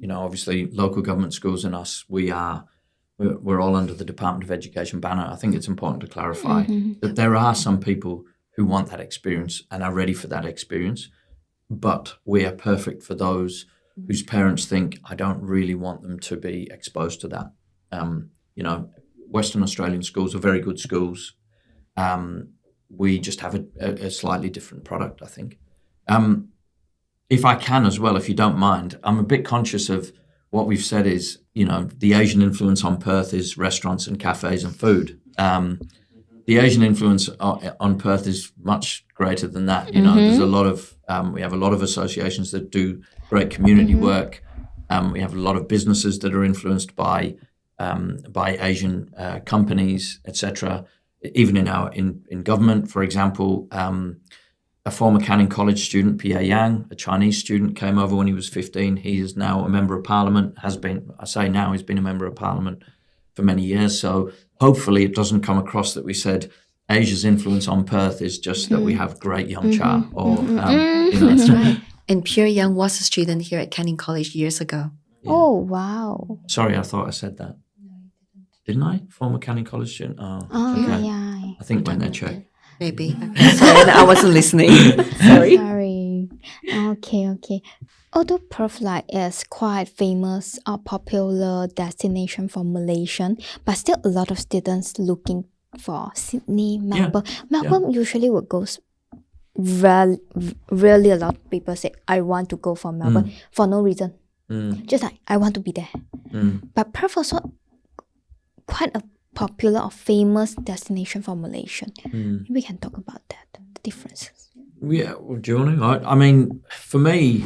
obviously local government schools and us, we're all under the Department of Education banner. I think it's important to clarify that there are some people who want that experience and are ready for that experience, but we are perfect for those whose parents think, I don't really want them to be exposed to that. Western Australian schools are very good schools. We just have a slightly different product, I think. If I can as well, if you don't mind, I'm a bit conscious of what we've said is, the Asian influence on Perth is restaurants and cafes and food. The Asian influence on Perth is much greater than that. There's a lot of, we have a lot of associations that do great community work. We have a lot of businesses that are influenced by Asian companies, etc. Even in government, for example, a former Canning College student, Pierre Yang, a Chinese student, came over when he was 15. He is now a member of parliament, he's been a member of parliament for many years. So hopefully it doesn't come across that we said Asia's influence on Perth is just that we have great young cha. Or, That's right. And Pierre Yang was a student here at Canning College years ago. Yeah. Oh, wow. Sorry, I thought I said that. Didn't I? Former Canning College student? Oh, okay. Yeah. I think when they check. Maybe. Okay. Sorry, I wasn't listening. Sorry. Okay. Although Perth is quite famous or popular destination for Malaysian, but still a lot of students looking for Sydney, Melbourne. Melbourne usually would go. Really a lot of people say, I want to go for Melbourne for no reason. Just like, I want to be there. But Perth also quite a popular or famous destination for Malaysian. We can talk about that, the differences. Yeah, well, do you want to? I mean, for me,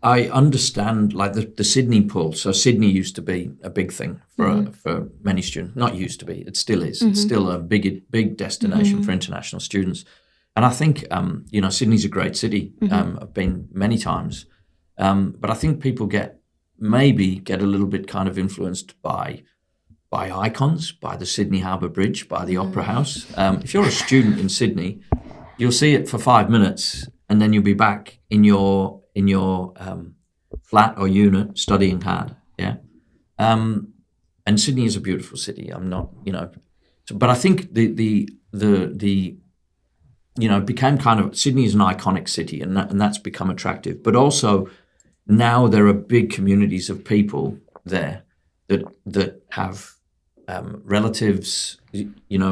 I understand the Sydney pull. So Sydney used to be a big thing for many students. Not used to be, it still is. It's still a big destination for international students. And I think, Sydney's a great city. I've been many times. But I think people get maybe get a little bit kind of influenced by icons, by the Sydney Harbour Bridge, by the Opera House. If you're a student in Sydney, you'll see it for 5 minutes, and then you'll be back in your flat or unit studying hard. Yeah, and Sydney is a beautiful city. I'm not, but I think the it became kind of, Sydney is an iconic city, and that's become attractive. But also now there are big communities of people there that have relatives,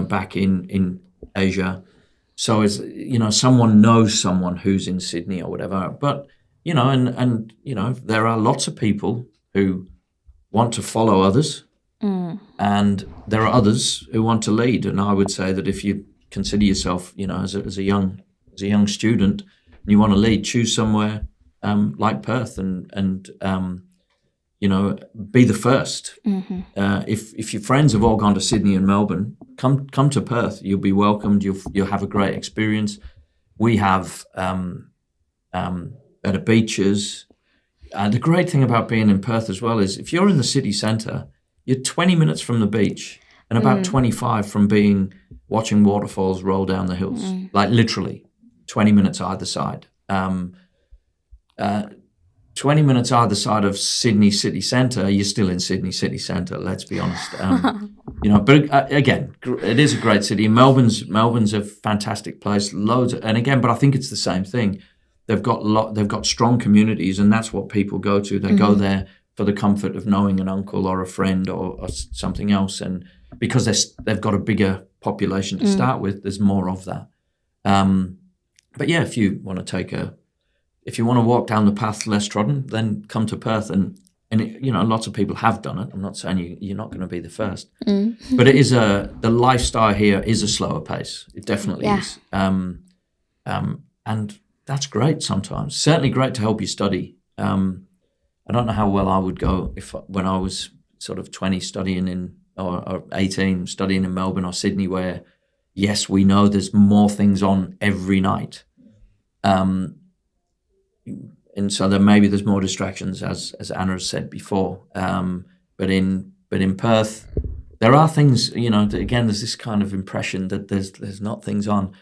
back in Asia. So as someone knows someone who's in Sydney or whatever. But and there are lots of people who want to follow others, and there are others who want to lead. And I would say that if you consider yourself, as a young student, and you want to lead, choose somewhere like Perth, and be the first. If your friends have all gone to Sydney and Melbourne, come to Perth. You'll be welcomed. You'll have a great experience. We have better beaches. The great thing about being in Perth as well is if you're in the city centre, you're 20 minutes from the beach and about 25 from watching waterfalls roll down the hills. Like literally 20 minutes either side. 20 minutes either side of Sydney city centre, you're still in Sydney city centre, let's be honest. But again, it is a great city. Melbourne's a fantastic place. But I think it's the same thing. They've got strong communities, and that's what people go to. They go there for the comfort of knowing an uncle or a friend or something else, and because they've got a bigger population to start with, there's more of that. But yeah, if you want to walk down the path less trodden, then come to Perth, and lots of people have done it. I'm not saying you're not going to be the first, but it is the lifestyle here is a slower pace. It definitely is, and that's great sometimes. Certainly great to help you study. I don't know how well I would go when I was sort of 20 studying or 18 studying in Melbourne or Sydney, where yes, we know there's more things on every night. And so there's more distractions, as Anna has said before. But in Perth, there are things. Again, there's this kind of impression that there's not things on.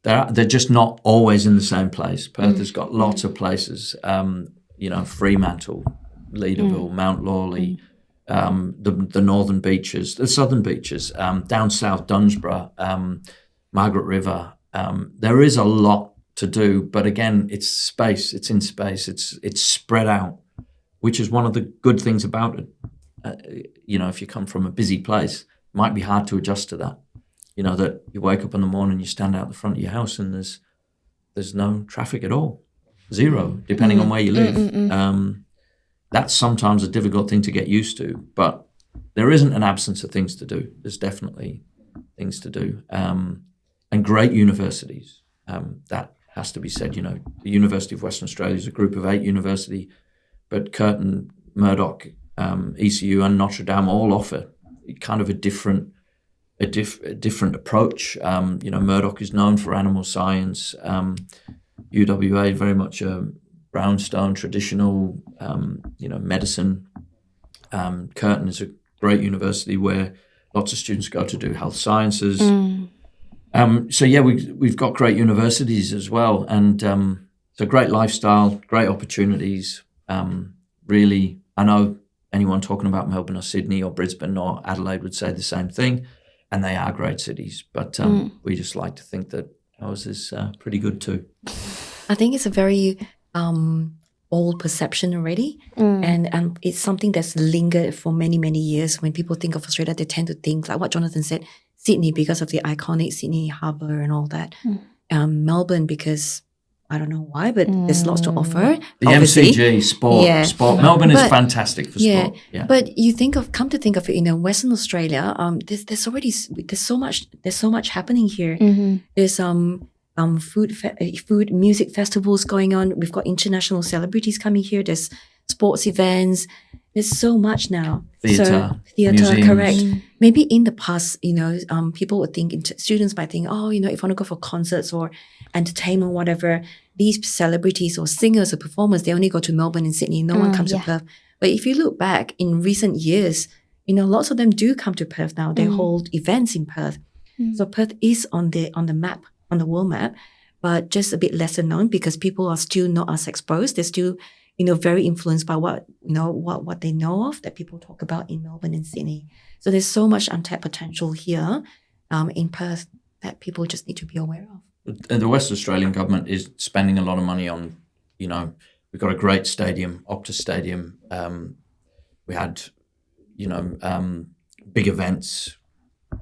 They're just not always in the same place. Perth has got lots of places. Fremantle, Leederville, Mount Lawley, the northern beaches, the southern beaches, down south, Dunsborough, Margaret River. There is a lot to do, but again, it's space. It's in space. It's spread out, which is one of the good things about it. If you come from a busy place, it might be hard to adjust to that. That you wake up in the morning, you stand out the front of your house, and there's no traffic at all, zero, depending on where you live. That's sometimes a difficult thing to get used to, but there isn't an absence of things to do. There's definitely things to do, and great universities. That has to be said. The University of Western Australia is a group of 8 university, but Curtin, Murdoch, ECU, and Notre Dame all offer kind of a different approach. Murdoch is known for animal science. UWA very much a brownstone traditional, medicine. Curtin is a great university where lots of students go to do health sciences. We've got great universities as well, and so great lifestyle, great opportunities. Really, I know anyone talking about Melbourne or Sydney or Brisbane or Adelaide would say the same thing, and they are great cities. But we just like to think that ours is pretty good too. I think it's a very old perception already, and it's something that's lingered for many, many years. When people think of Australia, they tend to think, like what Jonathan said, Sydney because of the iconic Sydney Harbour and all that. Melbourne because I don't know why, but there's lots to offer. The obviously. MCG, sport. Melbourne is fantastic for sport. Yeah. But come to think of it, Western Australia, there's so much happening here. There's food, music festivals going on. We've got international celebrities coming here. There's sports events. There's so much now. Theatre, correct. Maybe in the past, people would think, students might think, if I want to go for concerts or entertainment, whatever, these celebrities or singers or performers, they only go to Melbourne and Sydney. No one comes to Perth. But if you look back in recent years, lots of them do come to Perth now. They hold events in Perth. So Perth is on the map, on the world map, but just a bit lesser known because people are still not as exposed. They're still, very influenced by what they know of, that people talk about in Melbourne and Sydney. So there's so much untapped potential here in Perth that people just need to be aware of. And the West Australian government is spending a lot of money on, we've got a great stadium, Optus Stadium. We had, big events.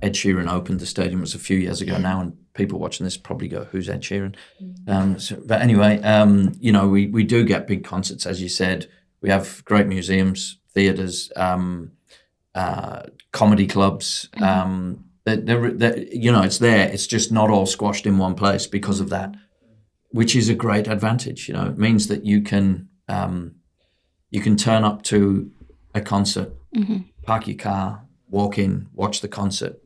Ed Sheeran opened the stadium. It was a few years ago now, and people watching this probably go, who's Ed Sheeran? But anyway, we do get big concerts, as you said. We have great museums, theatres, comedy clubs. It's there. It's just not all squashed in one place because of that, which is a great advantage. It means that you can turn up to a concert, park your car, walk in, watch the concert,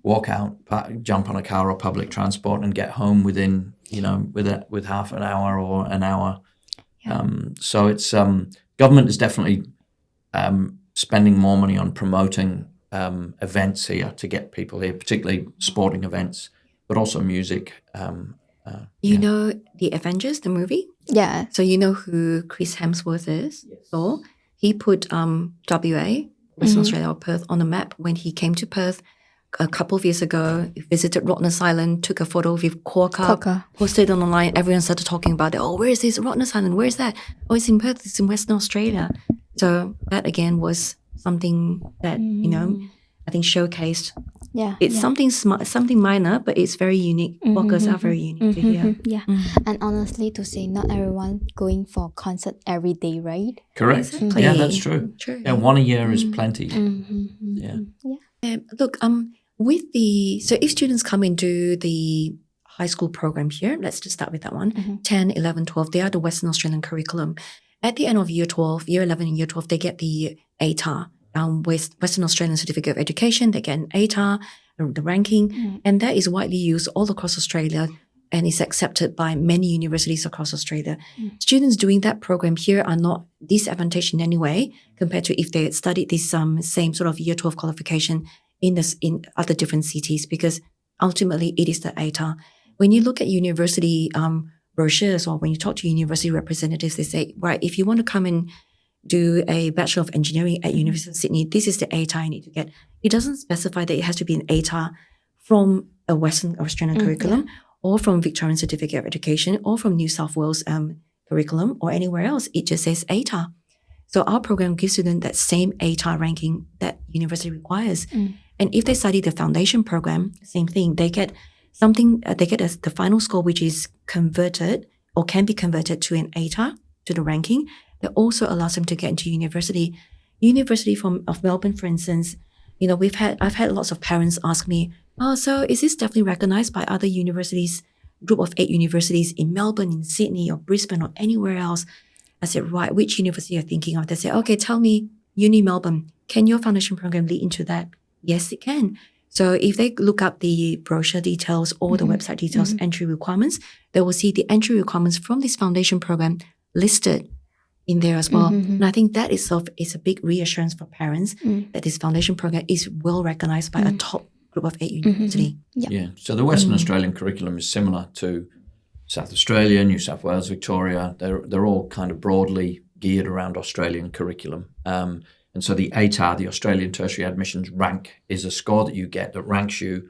walk out, jump on a car or public transport, and get home within, with half an hour or an hour. Yeah. So it's government is definitely spending more money on promoting events here to get people here, particularly sporting events, but also music. You know The Avengers, the movie? Yeah. So you know who Chris Hemsworth is? Yes. So he put WA, Western Australia or Perth, on the map when he came to Perth a couple of years ago. He visited Rottnest Island, took a photo with Quokka, posted it online. Everyone started talking about it. Oh, where is this? Rottnest Island, where is that? Oh, it's in Perth, it's in Western Australia. So that again was something that, I think showcased. Yeah. It's something minor, but it's very unique. Quokkas are very unique to hear. Yeah. And honestly, to say not everyone going for concert every day, right? Correct. Exactly. Yeah, that's true. Yeah, one a year is plenty. Yeah. Look, so if students come into the high school program here, let's just start with that one, 10, 11, 12, they are the Western Australian curriculum. At the end of year 12, year 11 and year 12, they get the ATAR, Western Australian Certificate of Education. They get an ATAR, the ranking, and that is widely used all across Australia and is accepted by many universities across Australia. Students doing that program here are not disadvantaged in any way compared to if they had studied this same sort of year 12 qualification in other different cities, because ultimately it is the ATAR. When you look at university brochures, or when you talk to university representatives, they say, right, if you want to come and do a Bachelor of Engineering at University of Sydney, this is the ATAR you need to get. It doesn't specify that it has to be an ATAR from a Western Australian curriculum, or from Victorian Certificate of Education, or from New South Wales curriculum, or anywhere else. It just says ATAR. So our program gives students that same ATAR ranking that university requires. And if they study the foundation program, same thing. They get something, the final score, which is converted or can be converted to an ATAR, to the ranking, that also allows them to get into university. University of Melbourne, for instance, I've had lots of parents ask me, oh, so is this definitely recognized by other universities, group of 8 universities in Melbourne, in Sydney or Brisbane or anywhere else? I said, right, which university are you thinking of? They say, okay, tell me, Uni Melbourne, can your foundation program lead into that? Yes, it can. So if they look up the brochure details or the website details, entry requirements, they will see the entry requirements from this foundation program listed in there as well. And I think that itself is a big reassurance for parents that this foundation program is well recognized by a top group of 8 university. Yeah. So the Western Australian curriculum is similar to South Australia, New South Wales, Victoria. They're all kind of broadly geared around Australian curriculum. And so the ATAR, the Australian Tertiary Admissions Rank, is a score that you get that ranks you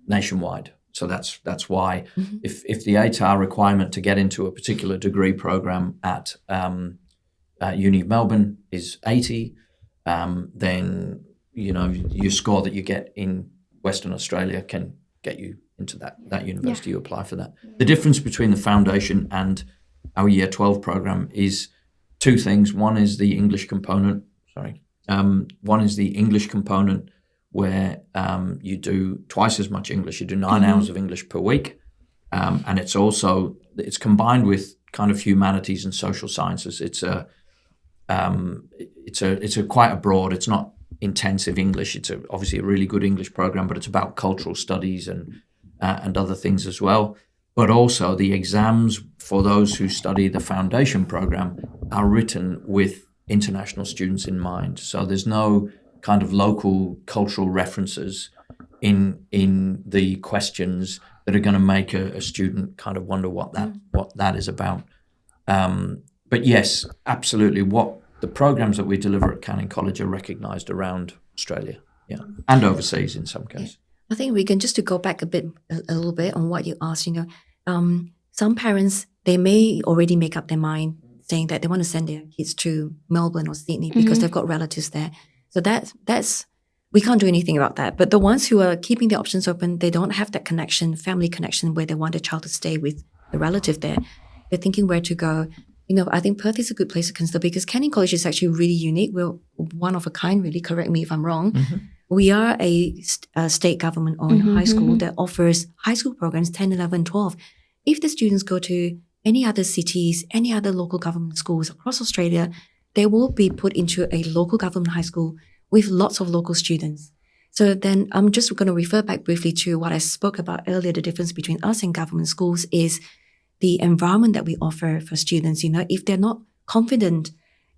nationwide. So that's why if the ATAR requirement to get into a particular degree program at Uni of Melbourne is 80, then your score that you get in Western Australia can get you into that university. You apply for that. The difference between the foundation and our year 12 program is 2 things. One is the English component. One is the English component where you do twice as much English. You do 9 hours of English per week, and it's combined with kind of humanities and social sciences. It's quite a broad. It's not intensive English. It's obviously a really good English program, but it's about cultural studies and other things as well. But also the exams for those who study the foundation program are written with international students in mind. So there's no kind of local cultural references in the questions that are going to make a student kind of wonder what that is about. But yes, absolutely. What the programs that we deliver at Canning College are recognised around Australia, and overseas in some cases. I think we can just to go back a little bit on what you asked. Some parents, they may already make up their mind saying that they want to send their kids to Melbourne or Sydney because they've got relatives there. So that's we can't do anything about that. But the ones who are keeping the options open, they don't have that connection, family connection, where they want their child to stay with the relative there. They're thinking where to go. I think Perth is a good place to consider because Canning College is actually really unique. We're one of a kind, really. Correct me if I'm wrong. We are a state government-owned high school that offers high school programs 10, 11, 12. If the students go to any other cities, any other local government schools across Australia, they will be put into a local government high school with lots of local students. So then I'm just going to refer back briefly to what I spoke about earlier. The difference between us and government schools is the environment that we offer for students. If they're not confident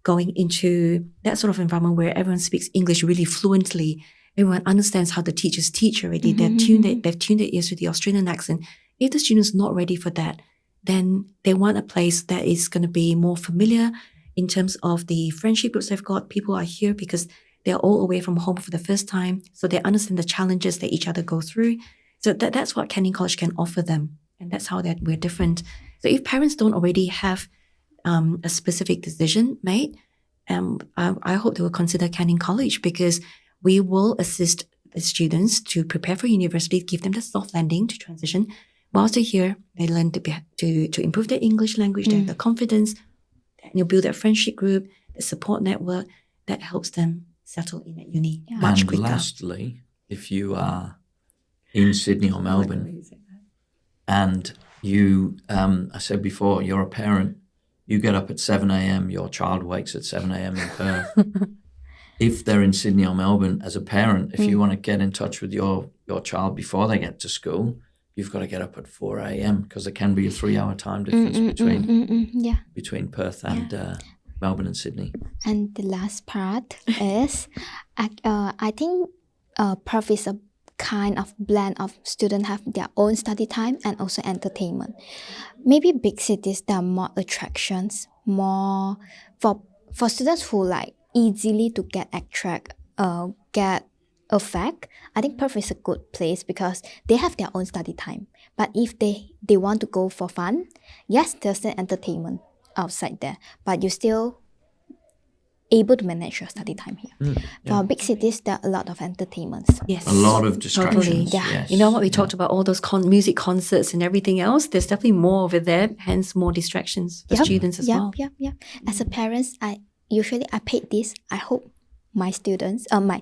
going into that sort of environment where everyone speaks English really fluently, everyone understands how the teachers teach already, they've tuned their ears to the Australian accent. If the student's not ready for that, then they want a place that is going to be more familiar in terms of the friendship groups they've got. People are here because they're all away from home for the first time, so they understand the challenges that each other go through. So that's what Canning College can offer them, and that's how we're different. So if parents don't already have a specific decision made, I hope they will consider Canning College because we will assist the students to prepare for university, give them the soft landing to transition. Whilst they're here, they learn to improve their English language, they have the confidence, and build a friendship group, the support network that helps them settle in at uni much quicker. And lastly, if you are in Sydney or Melbourne and you, I said before, you're a parent, you get up at 7 a.m., your child wakes at 7 a.m. in Perth. If they're in Sydney or Melbourne, as a parent, if you want to get in touch with your child before they get to school, you've got to get up at 4 a.m. because there can be a 3-hour time difference between Perth and Melbourne and Sydney. And the last part is, I think Perth is a kind of blend of students have their own study time and also entertainment. Maybe big cities, there are more attractions, more for students who like easily to get affect. I think Perth is a good place because they have their own study time. But if they want to go for fun, yes, there's an entertainment outside there, but you still able to manage your study time here. For big cities, there are a lot of entertainments. Yes, a lot of distractions. Totally. Yes. What we talked about, all those music concerts and everything else, there's definitely more over there, hence more distractions for students as well. As a parent, I paid this. I hope my students, my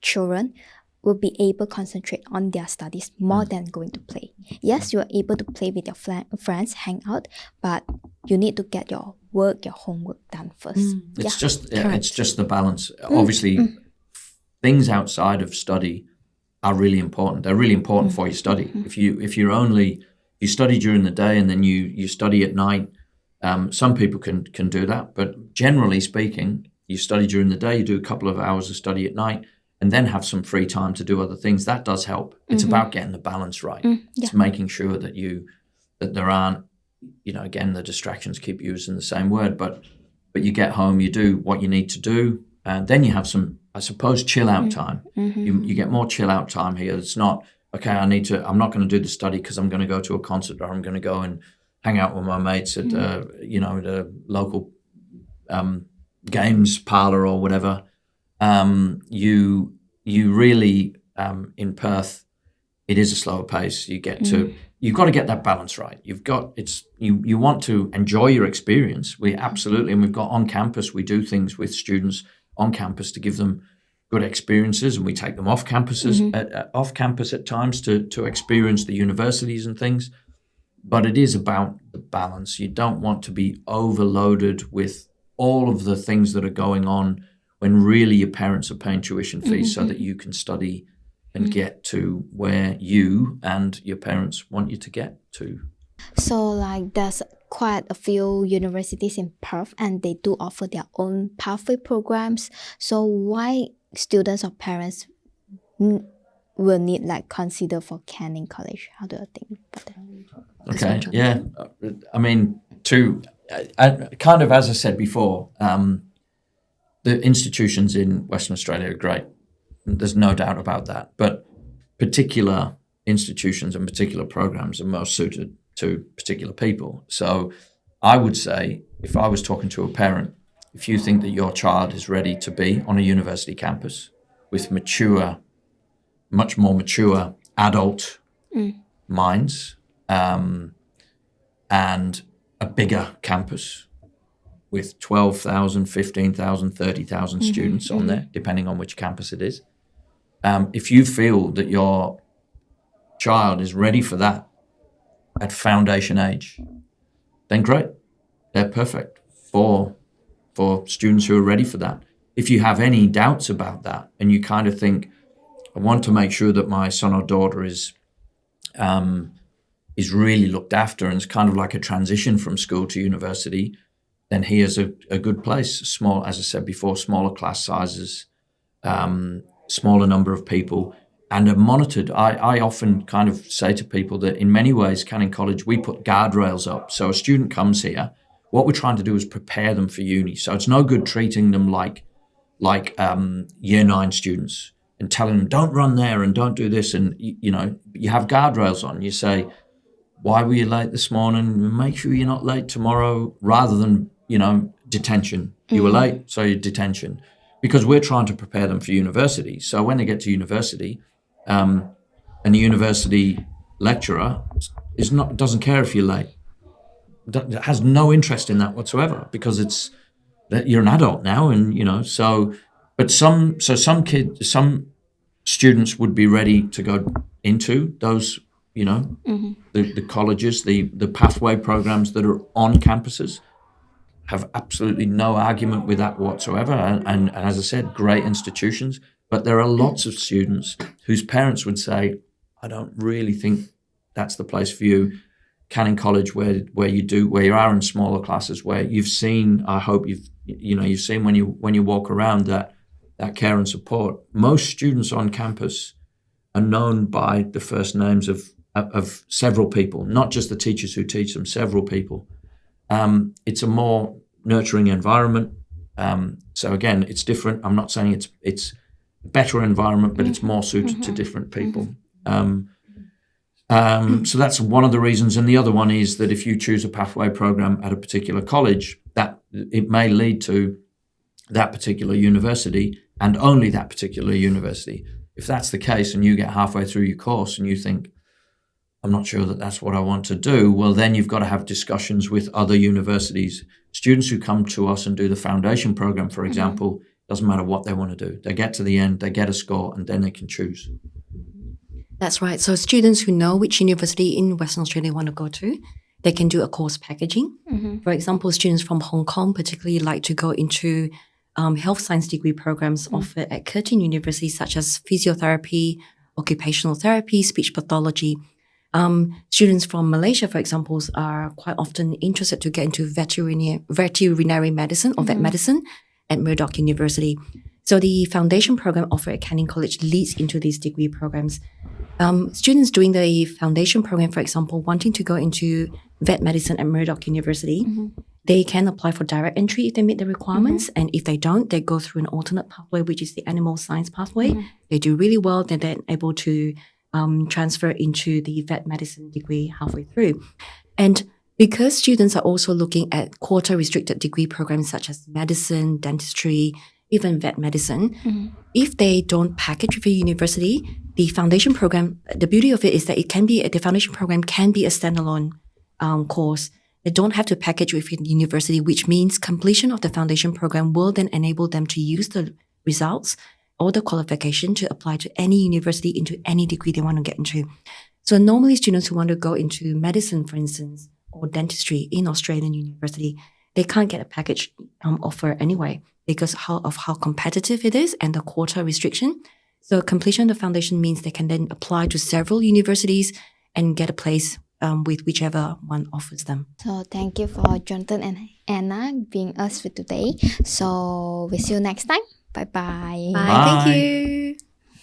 children will be able to concentrate on their studies more than going to play. Yes, you are able to play with your friends, hang out, but you need to get your homework done first. It's just the balance. Obviously, things outside of study are really important. They're really important for your study. If you study during the day and then you study at night, some people can do that. But generally speaking, you study during the day, you do a couple of hours of study at night, and then have some free time to do other things. That does help. It's about getting the balance right. It's making sure that there aren't, again, the distractions, keep using the same word, but you get home, you do what you need to do, and then you have some, I suppose, chill out time. You get more chill out time here. It's not, okay, I'm not going to do the study because I'm going to go to a concert or I'm going to go and hang out with my mates at, the local games parlor or whatever. You really, in Perth, it is a slower pace. You've got to get that balance right. You want to enjoy your experience. We absolutely, and we've got on campus, we do things with students on campus to give them good experiences, and we take them off campus at times to experience the universities and things. But it is about the balance. You don't want to be overloaded with all of the things that are going on when really your parents are paying tuition fees so that you can study and get to where you and your parents want you to get to. So like there's quite a few universities in Perth, and they do offer their own pathway programs. So why students or parents will need like consider for Canning College? How do you think about that? Okay, yeah. I mean, kind of as I said before, the institutions in Western Australia are great. There's no doubt about that. But particular institutions and particular programs are most suited to particular people. So I would say, if I was talking to a parent, if you think that your child is ready to be on a university campus with much more mature adult minds, and a bigger campus with 12,000, 15,000, 30,000 students on there, depending on which campus it is. If you feel that your child is ready for that at foundation age, then great. They're perfect for students who are ready for that. If you have any doubts about that and you kind of think, I want to make sure that my son or daughter is really looked after and it's kind of like a transition from school to university, then here's a good place. Small, as I said before, smaller class sizes, smaller number of people, and are monitored. I often kind of say to people that in many ways, Canning College, we put guardrails up. So a student comes here, what we're trying to do is prepare them for uni. So it's no good treating them like year 9 students and telling them, don't run there and don't do this. And, you have guardrails on. You say, why were you late this morning? Make sure you're not late tomorrow, rather than, detention. You were late, so you're detention. Because we're trying to prepare them for university. So when they get to university, and the university lecturer doesn't care if you're late. Has no interest in that whatsoever, because it's that you're an adult now, and But some students would be ready to go into those, the colleges, the pathway programs that are on campuses. Have absolutely no argument with that whatsoever. And as I said, great institutions. But there are lots of students whose parents would say, I don't really think that's the place for you. Canning College, where you are in smaller classes, where you've seen, I hope you've seen when you walk around that care and support. Most students on campus are known by the first names of several people, not just the teachers who teach them, several people. It's a more nurturing environment. So again, it's different. I'm not saying it's a better environment, but it's more suited to different people. So that's one of the reasons. And the other one is that if you choose a pathway program at a particular college, that it may lead to that particular university and only that particular university. If that's the case and you get halfway through your course and you think, I'm not sure that that's what I want to do, well, then you've got to have discussions with other universities. Students who come to us and do the foundation program, for example, doesn't matter what they want to do. They get to the end, they get a score, and then they can choose. That's right. So students who know which university in Western Australia they want to go to, they can do a course packaging. For example, students from Hong Kong particularly like to go into health science degree programs offered at Curtin University, such as physiotherapy, occupational therapy, speech pathology. Students from Malaysia, for example, are quite often interested to get into veterinary medicine or vet medicine at Murdoch University. So the foundation program offered at Canning College leads into these degree programs. Students doing the foundation program, for example, wanting to go into vet medicine at Murdoch University, they can apply for direct entry if they meet the requirements. And if they don't, they go through an alternate pathway, which is the animal science pathway. They do really well, they're then able to transfer into the vet medicine degree halfway through. And because students are also looking at quota-restricted degree programs such as medicine, dentistry, even vet medicine, if they don't package with a university, the foundation program, the beauty of it is that the foundation program can be a standalone course. They don't have to package with a university, which means completion of the foundation program will then enable them to use the results or the qualification to apply to any university into any degree they want to get into. So normally students who want to go into medicine, for instance, or dentistry in Australian university, they can't get a package offer anyway because of how competitive it is and the quota restriction. So completion of the foundation means they can then apply to several universities and get a place with whichever one offers them. So thank you for Jonathan and Anna being us for today. So we'll see you next time. Bye bye. Bye. Bye. Thank you.